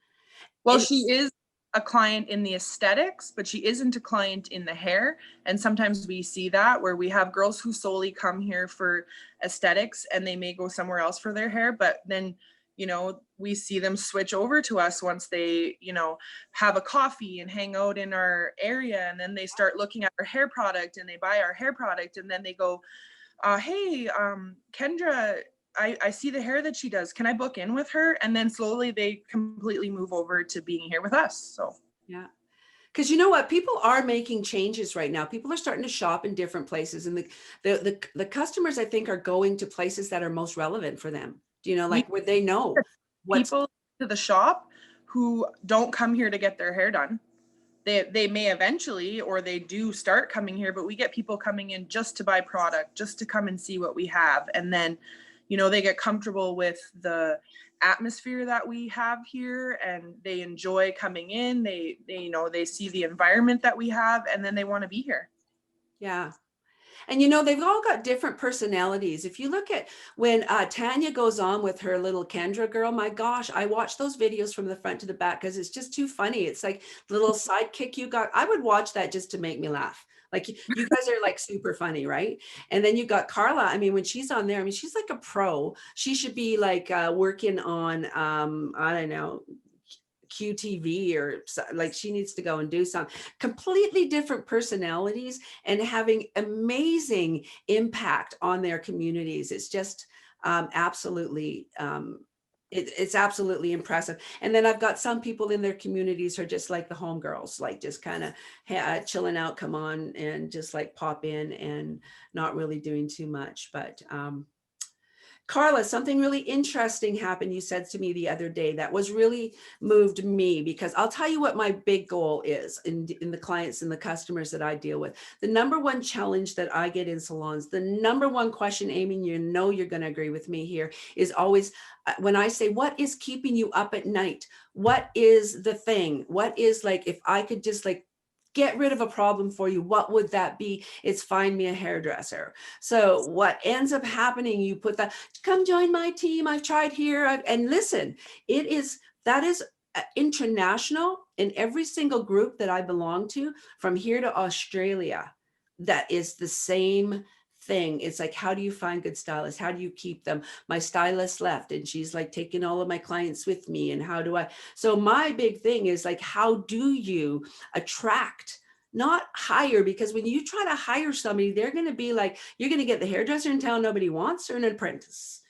Well, she is a client in the aesthetics, but she isn't a client in the hair. And sometimes we see that where we have girls who solely come here for aesthetics and they may go somewhere else for their hair, but then, we see them switch over to us once they, have a coffee and hang out in our area. And then they start looking at our hair product and they buy our hair product. And then they go, hey, Kendra, I see the hair that she does. Can I book in with her? And then slowly they completely move over to being here with us. So yeah, because you know what, people are making changes right now. People are starting to shop in different places, and the customers, I think, are going to places that are most relevant for them. Where they know people to the shop who don't come here to get their hair done. They may eventually, or they do start coming here, but we get people coming in just to buy product, just to come and see what we have. And then, you know, they get comfortable with the atmosphere that we have here, and they enjoy coming in. They you know, they see the environment that we have, and then they want to be here. Yeah. And you know, they've all got different personalities. If you look at when Tanya goes on with her little Kendra girl, my gosh, I watch those videos from the front to the back because it's just too funny. It's like the little sidekick you got. I would watch that just to make me laugh. Like you guys are like super funny, right? And then you got Karla. I mean, when she's on there, I mean, she's like a pro. She should be like working on, I don't know, QTV or like she needs to go and do some completely different personalities and having amazing impact on their communities. It's just absolutely it's absolutely impressive. And then I've got some people in their communities who are just like the homegirls, like just kind of chilling out, come on and just like pop in and not really doing too much. But Karla, something really interesting happened. You said to me the other day that was really moved me, because I'll tell you what my big goal is in the clients and the customers that I deal with. The number one challenge that I get in salons, the number one question, Amy, you know you're going to agree with me here, is always when I say, what is keeping you up at night? What is the thing? What is like, if I could just like get rid of a problem for you, what would that be? It's find me a hairdresser. So what ends up happening, you put that, come join my team. I've tried here. And listen, that is international in every single group that I belong to, from here to Australia. That is the same thing. It's like, how do you find good stylists? How do you keep them? My stylist left and she's like taking all of my clients with me. And how do I, so my big thing is like, how do you attract, not hire? Because when you try to hire somebody, they're going to be like, you're going to get the hairdresser in town nobody wants, or an apprentice,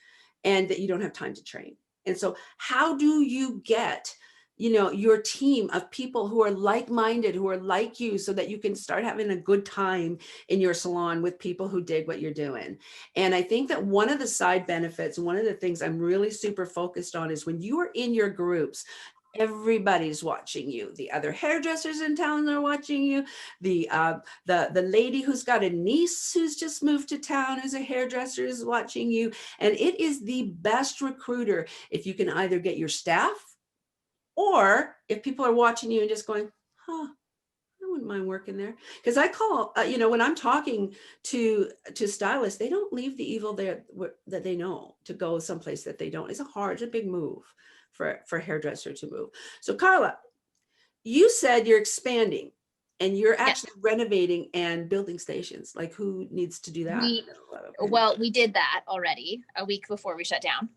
and that you don't have time to train. And so how do you get, you know, your team of people who are like-minded, who are like you, so that you can start having a good time in your salon with people who dig what you're doing? And I think that one of the side benefits, one of the things I'm really super focused on, is when you are in your groups, everybody's watching you. The other hairdressers in town are watching you. The lady who's got a niece who's just moved to town who's a hairdresser is watching you. And it is the best recruiter if you can either get your staff, or if people are watching you and just going, huh, I wouldn't mind working there. Because I call, you know, when I'm talking to stylists, they don't leave the evil there that they know to go someplace that they don't. It's a big move for a hairdresser to move. So Karla, you said you're expanding and you're actually renovating and building stations. Like, who needs to do that? We did that already a week before we shut down.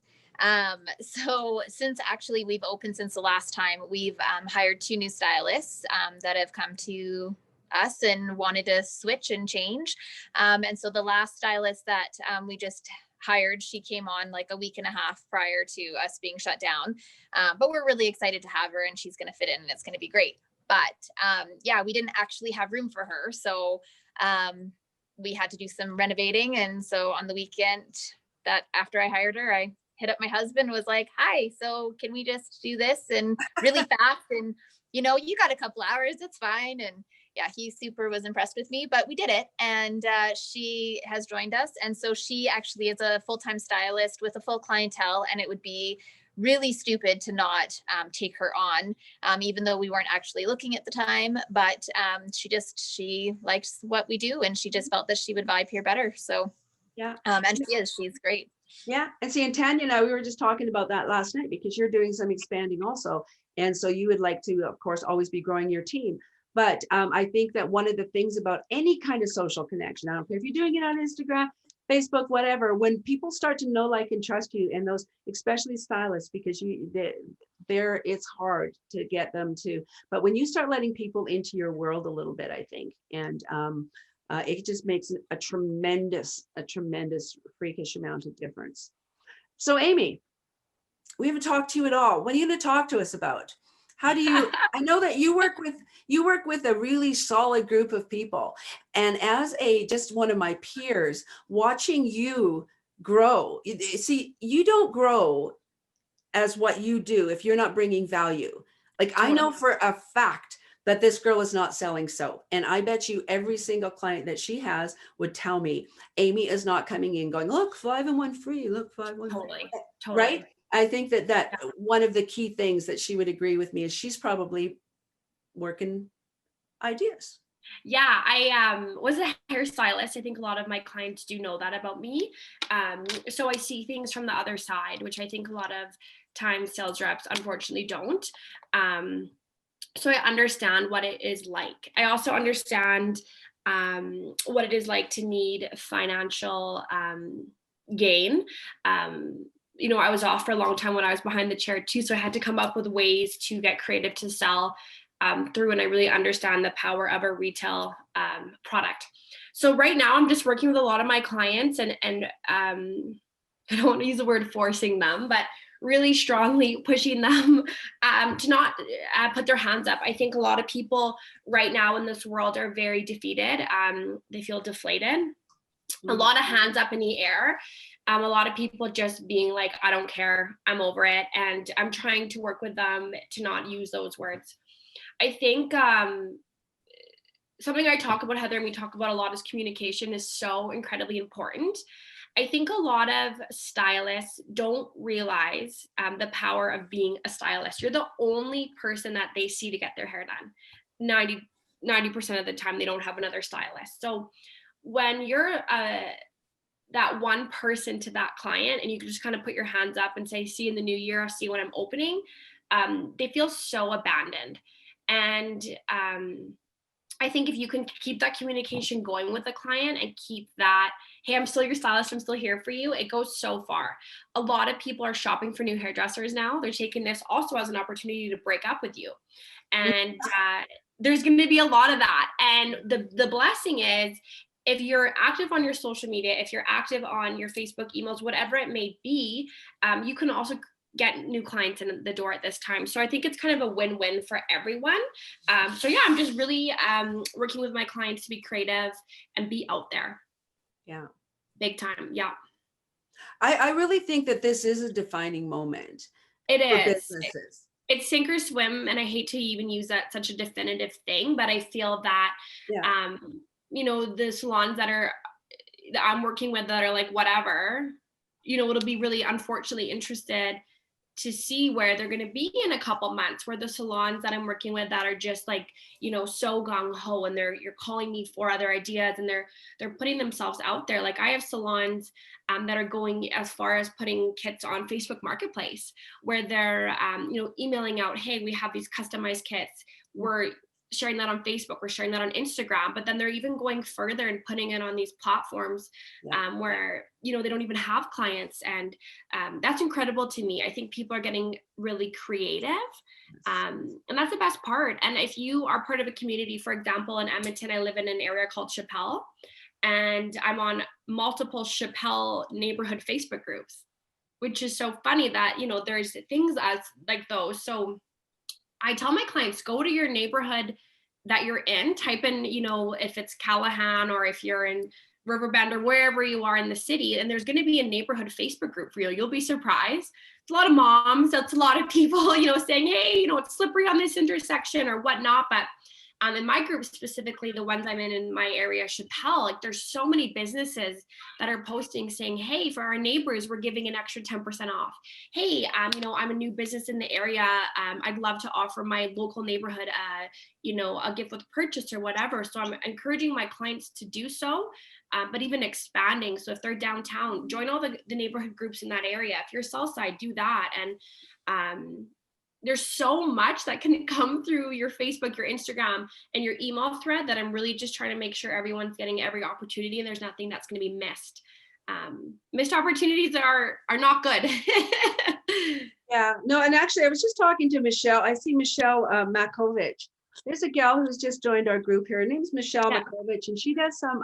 So since actually we've opened since the last time, we've hired 2 new stylists that have come to us and wanted to switch and change. And so the last stylist that we just hired, she came on like a week and a half prior to us being shut down. But we're really excited to have her, and she's going to fit in and it's going to be great. But yeah, we didn't actually have room for her. So we had to do some renovating. And so on the weekend that after I hired her, I hit up my husband, was like, hi, so can we just do this and really fast? And, you know, you got a couple hours, it's fine. And yeah, he was impressed with me, but we did it. And she has joined us. And so she actually is a full-time stylist with a full clientele, and it would be really stupid to not take her on, even though we weren't actually looking at the time. But she likes what we do, and she just felt that she would vibe here better. So yeah, and she's great. Yeah. And see, and Tanya and I, we were just talking about that last night, because you're doing some expanding also. And so you would like to, of course, always be growing your team. But I think that one of the things about any kind of social connection, I don't care if you're doing it on Instagram, Facebook, whatever, when people start to know, like, and trust you, and those, especially stylists, because it's hard to get them to, but when you start letting people into your world a little bit, I think, and it just makes a tremendous freakish amount of difference. So Amy, we haven't talked to you at all. What are you going to talk to us about? How do you, I know that you work with a really solid group of people. And as just one of my peers, watching you grow, see, you don't grow as what you do if you're not bringing value. Like I Totally. know for a fact that this girl is not selling soap. And I bet you every single client that she has would tell me, Amy is not coming in going, look, 5 and 1 free, look, 5, 1 free. Totally. Right? I think that Yeah. one of the key things that she would agree with me is she's probably working ideas. Yeah, I was a hairstylist. I think a lot of my clients do know that about me. So I see things from the other side, which I think a lot of times sales reps unfortunately don't. So I understand what it is like. I also understand what it is like to need financial gain. I was off for a long time when I was behind the chair too, so I had to come up with ways to get creative to sell through, and I really understand the power of a retail product. So right now I'm just working with a lot of my clients and I don't want to use the word forcing them, but really strongly pushing them to not put their hands up. I think a lot of people right now in this world are very defeated. They feel deflated. A lot of hands up in the air. A lot of people just being like, I don't care, I'm over it. And I'm trying to work with them to not use those words. I think something I talk about, Heather, and we talk about a lot is communication is so incredibly important. I think a lot of stylists don't realize the power of being a stylist. You're the only person that they see to get their hair done. 90% of the time, they don't have another stylist. So when you're that one person to that client and you can just kind of put your hands up and say, see you in the new year, I'll see you when I'm opening, they feel so abandoned. And I think if you can keep that communication going with the client and keep that, hey, I'm still your stylist, I'm still here for you, it goes so far. A lot of people are shopping for new hairdressers now. They're taking this also as an opportunity to break up with you. And there's going to be a lot of that. And the blessing is, if you're active on your social media, if you're active on your Facebook, emails, whatever it may be, you can also get new clients in the door at this time. So I think it's kind of a win-win for everyone. So yeah, I'm just really working with my clients to be creative and be out there. Yeah. Big time. Yeah. I really think that this is a defining moment. It is. Businesses. It's sink or swim. And I hate to even use that such a definitive thing, but I feel that, the salons that I'm working with that are like, whatever, it'll be really unfortunately interested to see where they're going to be in a couple months, where the salons that I'm working with that are just like, so gung-ho, and you're calling me for other ideas, and they're putting themselves out there. Like I have salons that are going as far as putting kits on Facebook Marketplace, where they're, emailing out, hey, we have these customized kits. We're sharing that on Facebook, we're sharing that on Instagram, but then they're even going further and putting it on these platforms where, they don't even have clients. And that's incredible to me. I think people are getting really creative. And that's the best part. And if you are part of a community, for example, in Edmonton, I live in an area called Chappelle, and I'm on multiple Chappelle neighborhood Facebook groups, which is so funny that, there's things as like those. So I tell my clients, go to your neighborhood that you're in, type in, if it's Callahan or if you're in Riverbend or wherever you are in the city, and there's going to be a neighborhood Facebook group for you. You'll be surprised. It's a lot of moms. That's a lot of people, saying, hey, it's slippery on this intersection or whatnot. But in my group specifically, the ones I'm in my area, Chappelle, like there's so many businesses that are posting saying, hey, for our neighbors, we're giving an extra 10% off. Hey, I'm a new business in the area. I'd love to offer my local neighborhood, a gift with purchase or whatever. So I'm encouraging my clients to do so, but even expanding. So if they're downtown, join all the neighborhood groups in that area. If you're south side, do that. And there's so much that can come through your Facebook, your Instagram, and your email thread that I'm really just trying to make sure everyone's getting every opportunity and there's nothing that's going to be missed. Missed opportunities are not good. Yeah, no, and actually I was just talking to Michelle. I see Michelle Makovich. There's a gal who's just joined our group here. Her name's Michelle Makovich, and she does some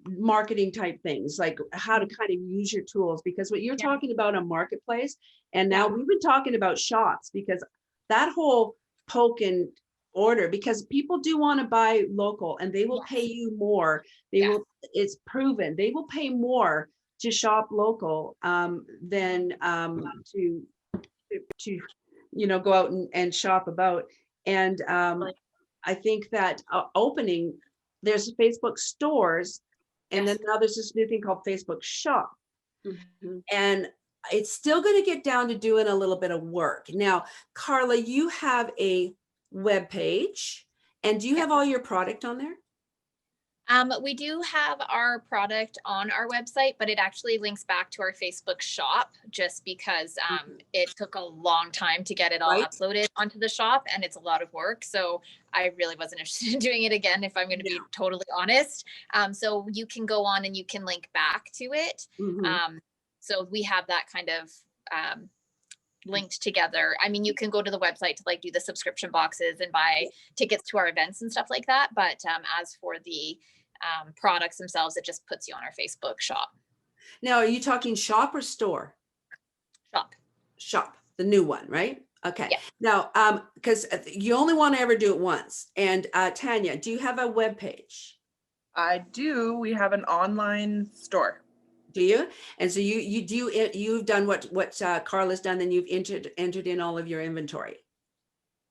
marketing type things, like how to kind of use your tools, because what you're talking about on Marketplace, and now we've been talking about shops, because that whole poke and order, because people do want to buy local and they will pay you more. They will, it's proven, they will pay more to shop local than to go out and shop about. And I think that there's Facebook stores, and then now there's this new thing called Facebook Shop. And it's still going to get down to doing a little bit of work. Now, Karla, you have a web page, and do you have all your product on there? We do have our product on our website, but it actually links back to our Facebook shop just because it took a long time to get it all uploaded onto the shop, and it's a lot of work. So I really wasn't interested in doing it again, if I'm going to be totally honest. So you can go on and you can link back to it. So we have that kind of linked together. I mean, you can go to the website to like do the subscription boxes and buy tickets to our events and stuff like that. But as for the products themselves, it just puts you on our Facebook shop. Now, are you talking shop or store? Shop. Shop, the new one, right? Okay. Yeah. Now, because you only want to ever do it once. And Tanya, do you have a web page? I do. We have an online store. Do you? And so you've done what Karla's done, and you've entered in all of your inventory.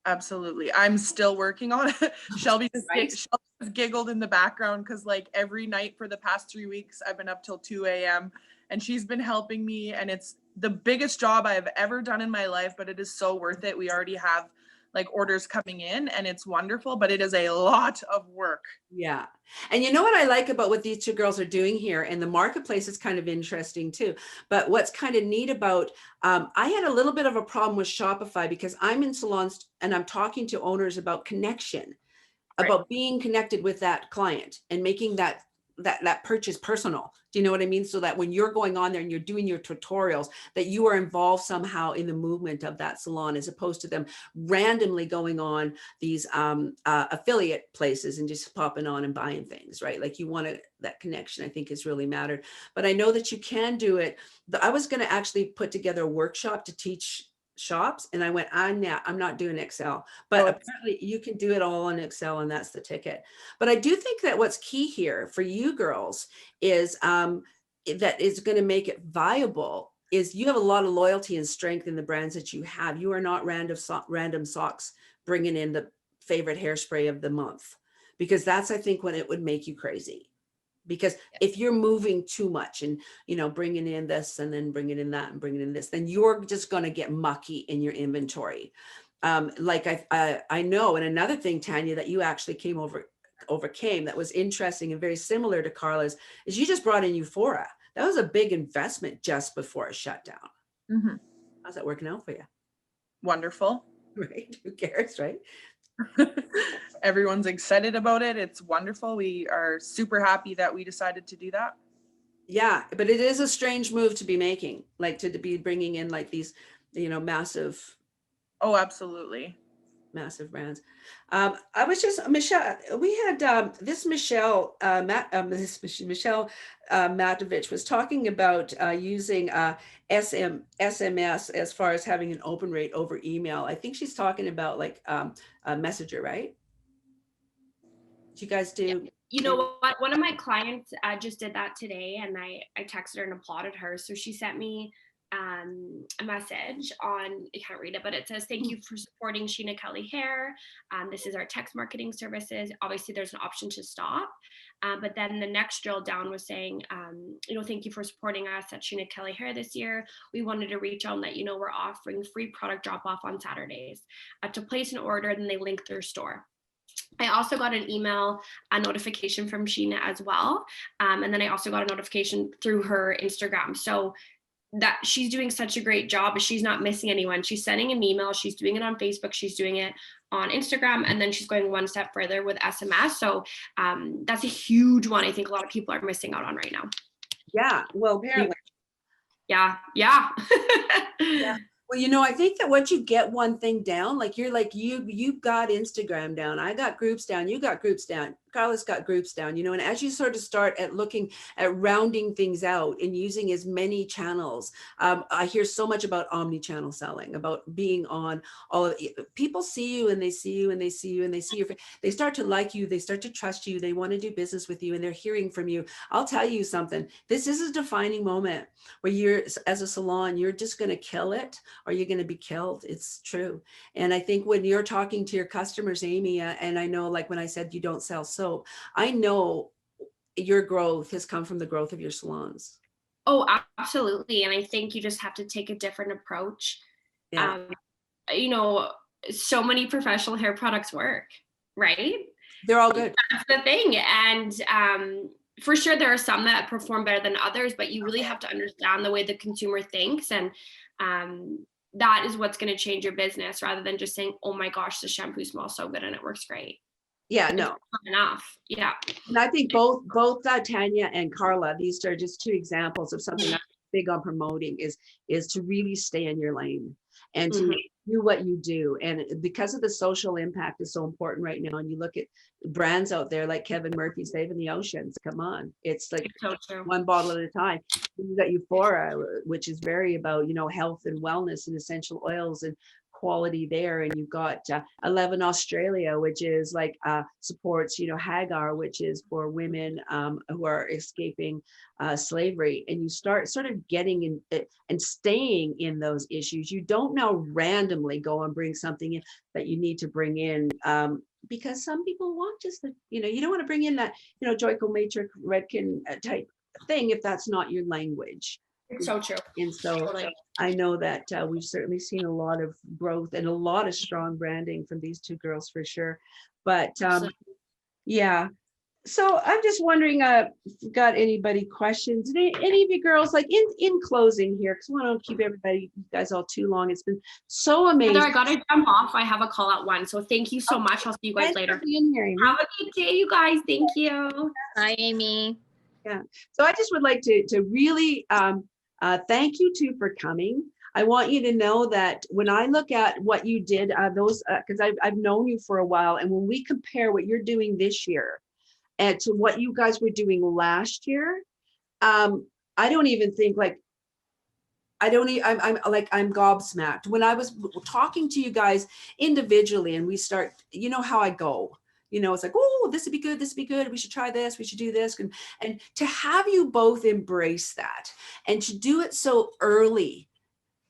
Absolutely. I'm still working on it. Shelby just giggled in the background because like every night for the past 3 weeks, I've been up till 2 a.m. and she's been helping me, and it's the biggest job I've ever done in my life, but it is so worth it. We already have like orders coming in and it's wonderful, but it is a lot of work. Yeah. And you know what I like about what these two girls are doing here, and the marketplace is kind of interesting too. But what's kind of neat about, I had a little bit of a problem with Shopify because I'm in salons and I'm talking to owners about connection, about being connected with that client and making that purchase personal. Do you know what I mean? So that when you're going on there and you're doing your tutorials, that you are involved somehow in the movement of that salon, as opposed to them randomly going on these affiliate places and just popping on and buying things, right? Like you want that connection, I think, has really mattered. But I know that you can do it. I was going to actually put together a workshop to teach shops, and I went, I'm not doing Excel, but apparently you can do it all on Excel, and that's the ticket. But I do think that what's key here for you girls is that is going to make it viable is you have a lot of loyalty and strength in the brands that you have. You are not random socks bringing in the favorite hairspray of the month, because that's, I think, when it would make you crazy. Because if you're moving too much and, bringing in this and then bringing in that and bringing in this, then you're just going to get mucky in your inventory. Like I know, and another thing, Tanya, that you actually overcame that was interesting and very similar to Karla's is you just brought in Euphora. That was a big investment just before a shutdown. Mm-hmm. How's that working out for you? Wonderful. Right? Who cares, right? Everyone's excited about it. It's wonderful. We are super happy that we decided to do that. Yeah, but it is a strange move to be making, like to be bringing in like these, massive. Oh, absolutely. Massive brands. I was just, Michelle, we had this Michelle Matovich was talking about using SMS as far as having an open rate over email. I think she's talking about like a messenger, right? Do you guys do? Yeah. You know what? One of my clients just did that today, and I texted her and applauded her. So she sent me a message on, I can't read it, but it says, thank you for supporting Sheena Kelly Hair. This is our text marketing services. Obviously there's an option to stop. But then the next drill down was saying, thank you for supporting us at Sheena Kelly Hair this year. We wanted to reach out and let you know we're offering free product drop off on Saturdays. To place an order, then they link their store. I also got an email, a notification from Sheena as well. And then I also got a notification through her Instagram. So that she's doing such a great job, but she's not missing anyone. She's sending an email. She's doing it on Facebook. She's doing it on Instagram. And then she's going one step further with SMS. So that's a huge one. I think a lot of people are missing out on right now. Yeah. Well, apparently. Yeah. Yeah. Well, I think that once you get one thing down, like you've got Instagram down, I got groups down, you got groups down. Karla's got groups down, and as you sort of start at looking at rounding things out and using as many channels, I hear so much about omni-channel selling, about being on all of people see you and they see you and they see you and they see your, they start to like you, they start to trust you, they want to do business with you, and they're hearing from you. I'll tell you something, this is a defining moment where you're, as a salon, you're just going to kill it or you're going to be killed. It's true. And I think when you're talking to your customers, Amy, and I know, like when I said you don't sell soap, I know your growth has come from the growth of your salons. Oh, absolutely. And I think you just have to take a different approach. Yeah. So many professional hair products work, right? They're all good. That's the thing. And for sure, there are some that perform better than others, but you really have to understand the way the consumer thinks. And that is what's going to change your business, rather than just saying, oh my gosh, the shampoo smells so good and it works great. Yeah, It's no. not enough. Yeah. And I think both Tanya and Karla, these are just two examples of something I'm big on promoting, is to really stay in your lane and to do what you do. And because of the social impact is so important right now, and you look at brands out there like Kevin Murphy saving the oceans, come on, it's like It's so true. one bottle at a time. You got Euphoria, which is very about, health and wellness and essential oils and quality there. And you've got 11 Australia, which is like supports, Hagar, which is for women who are escaping slavery. And you start sort of getting in and staying in those issues. You don't now randomly go and bring something in that you need to bring in, because some people want just the, you don't want to bring in that, Joyco Matrix Redken type thing if that's not your language. It's so true. And so Totally. I know that we've certainly seen a lot of growth and a lot of strong branding from these two girls for sure. But yeah, so I'm just wondering, if you've got anybody questions, any of you girls, like in closing here, because I don't keep you guys all too long. It's been so amazing. Heather, I gotta jump off. I have a call at 1. So thank you so much. I'll see you guys later. Being here, Amy. Have a good day, you guys. Thank you. Hi, Amy. Yeah. So I just would like to really thank you two for coming. I want you to know that when I look at what you did, because I've known you for a while, and when we compare what you're doing this year and to what you guys were doing last year, I don't even think like, I'm gobsmacked. When I was talking to you guys individually and we start, how I go, it's like, oh, this would be good. This would be good. We should try this. We should do this. And to have you both embrace that and to do it so early,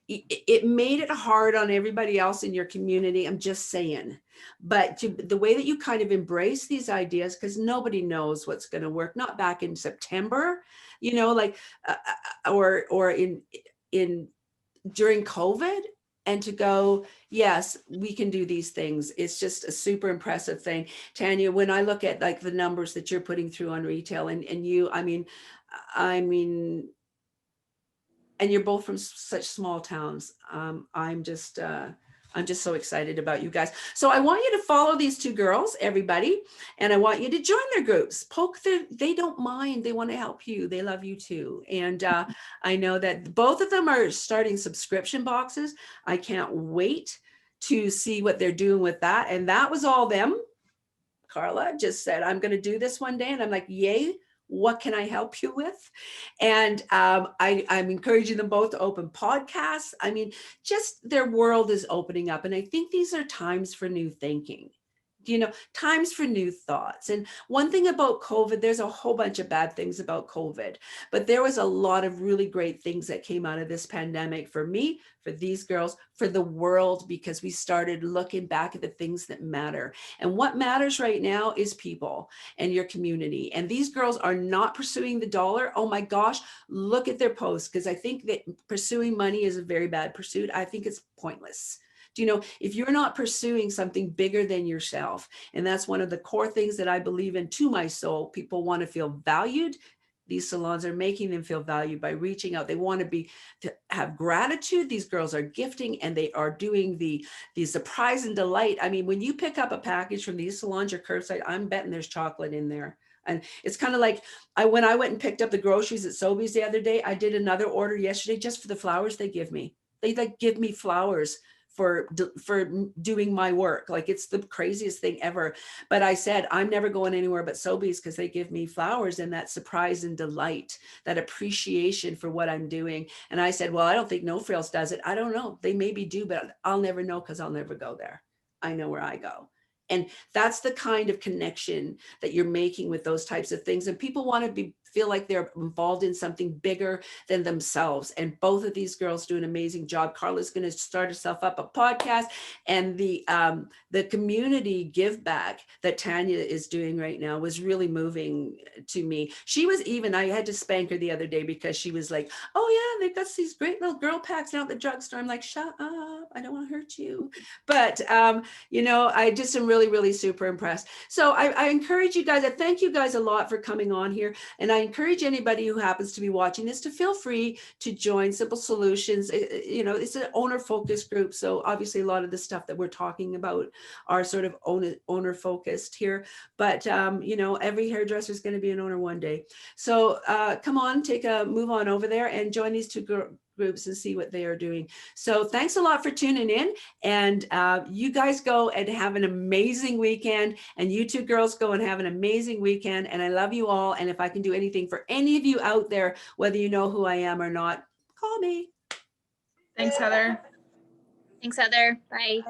it made it hard on everybody else in your community. I'm just saying, but the way that you kind of embrace these ideas, because nobody knows what's going to work, not back in September, or in during COVID, and to go, yes, we can do these things. It's just a super impressive thing. Tanya, when I look at like the numbers that you're putting through on retail and you, I mean, and you're both from such small towns. I'm just so excited about you guys. So I want you to follow these two girls, everybody, and I want you to join their groups. They don't mind. They want to help you. They love you too. And I know that both of them are starting subscription boxes. I can't wait to see what they're doing with that. And that was all them. Karla just said, I'm going to do this one day. And I'm like, yay. What can I help you with? And I'm encouraging them both to open podcasts. I mean, just their world is opening up. And I think these are times for new thinking, times for new thoughts. And one thing about COVID, there's a whole bunch of bad things about COVID, but there was a lot of really great things that came out of this pandemic for me, for these girls, for the world, because we started looking back at the things that matter. And what matters right now is people and your community. And these girls are not pursuing the dollar. Oh my gosh, look at their posts, because I think that pursuing money is a very bad pursuit. I think it's pointless. If you're not pursuing something bigger than yourself, and that's one of the core things that I believe in to my soul, people want to feel valued. These salons are making them feel valued by reaching out. They want to have gratitude. These girls are gifting, and they are doing the surprise and delight. I mean, when you pick up a package from these salons or curbside, I'm betting there's chocolate in there. And it's kind of like when I went and picked up the groceries at Sobeys the other day, I did another order yesterday just for the flowers they give me. They give me flowers for doing my work. Like, it's the craziest thing ever. But I said, I'm never going anywhere but Sobeys, because they give me flowers and that surprise and delight, that appreciation for what I'm doing. And I said, well, I don't think No Frills does it. I don't know. They maybe do, but I'll never know, because I'll never go there. I know where I go. And that's the kind of connection that you're making with those types of things. And people want to feel like they're involved in something bigger than themselves. And both of these girls do an amazing job. Karla's going to start herself up a podcast, and the community give back that Tanya is doing right now was really moving to me. She was even, I had to spank her the other day, because she was like, oh yeah, they've got these great little girl packs out at the drugstore. I'm like, shut up, I don't want to hurt you. But you know, I just am really, really super impressed. So I encourage you guys, I thank you guys a lot for coming on here. And I encourage anybody who happens to be watching this to feel free to join Simple Solutions. You know, it's an owner focused group. So obviously a lot of the stuff that we're talking about are sort of owner focused here. But, you know, every hairdresser is going to be an owner one day. So come on, move on over there and join these two groups and see what they are doing. So thanks a lot for tuning in, and you guys go and have an amazing weekend, and you two girls go and have an amazing weekend, and I love you all. And if I can do anything for any of you out there, whether you know who I am or not, call me. Thanks, Heather. Thanks, Heather. Bye.